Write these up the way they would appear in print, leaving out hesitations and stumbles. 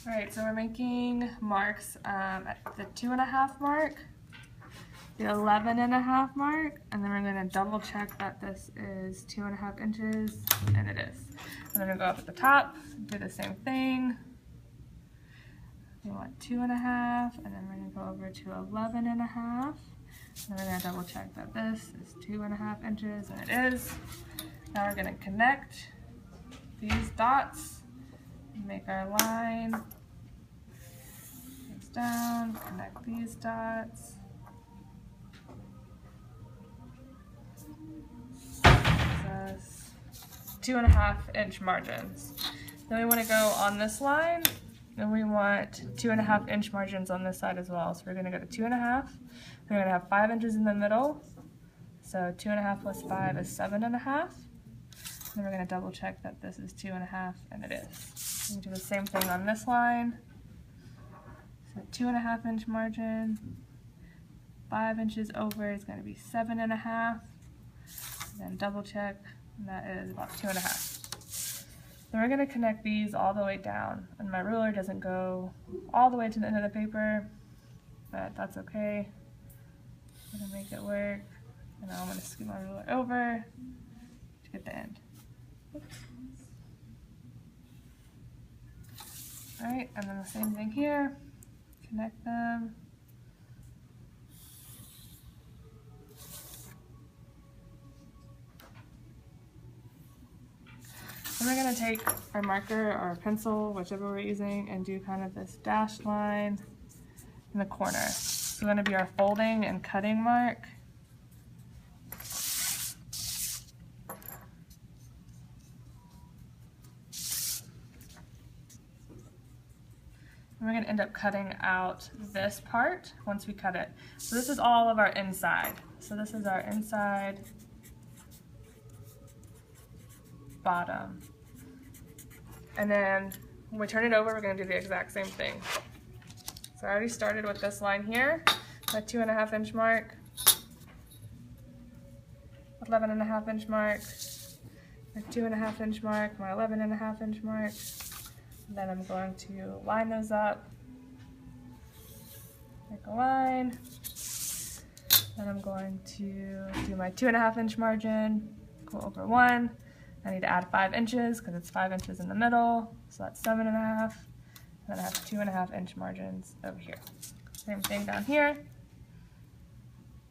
All right, so we're making marks at the 2.5 mark, the 11.5 mark, and then we're going to double check that this is 2.5 inches, and it is. And then we're going to go up at the top, do the same thing. We want 2.5, and then we're going to go over to 11.5. And then we're going to double check that this is 2.5 inches, and it is. Now we're going to connect these dots, make our line, face down, connect these dots. 2.5 inch margins. Then we want to go on this line, and we want 2.5 inch margins on this side as well. So we're going to go to 2.5. We're going to have 5 inches in the middle. So 2.5 plus 5 is 7.5. Then we're going to double check that this is 2.5, and it is. We do the same thing on this line. So 2.5 inch margin, 5 inches over is going to be 7.5. Then double check, and that is about 2.5. Then we're going to connect these all the way down, and my ruler doesn't go all the way to the end of the paper, but that's okay. I'm going to make it work, and now I'm going to scoot my ruler over to get the end. Alright, and then the same thing here, connect them. And we're going to take our marker or our pencil, whichever we're using, and do kind of this dashed line in the corner. It's going to be our folding and cutting mark. And we're going to end up cutting out this part once we cut it. So this is all of our inside. So this is our inside bottom. And then when we turn it over, we're going to do the exact same thing. So I already started with this line here, my 2.5 inch mark, 11.5 inch mark, my 2.5 inch mark, my 11.5 inch mark. And then I'm going to line those up, make a line. Then I'm going to do my 2.5 inch margin, go over 1. I need to add 5 inches because it's 5 inches in the middle, so that's 7.5. And then I have 2.5 inch margins over here. Same thing down here.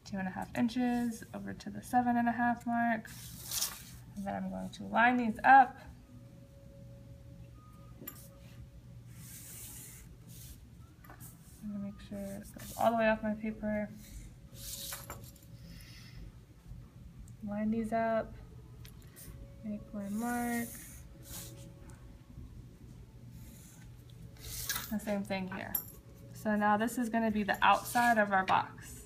2.5 inches over to the 7.5 mark. And then I'm going to line these up. I'm going to make sure it goes all the way off my paper. Line these up. Make my mark. The same thing here. So now this is going to be the outside of our box.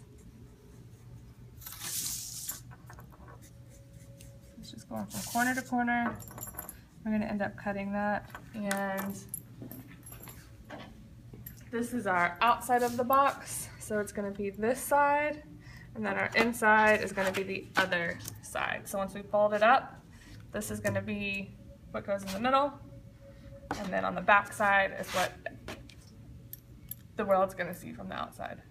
It's just going from corner to corner. We're going to end up cutting that, and this is our outside of the box. So it's going to be this side, and then our inside is going to be the other side. So once we fold it up, this is going to be what goes in the middle, and then on the back side is what the world's going to see from the outside.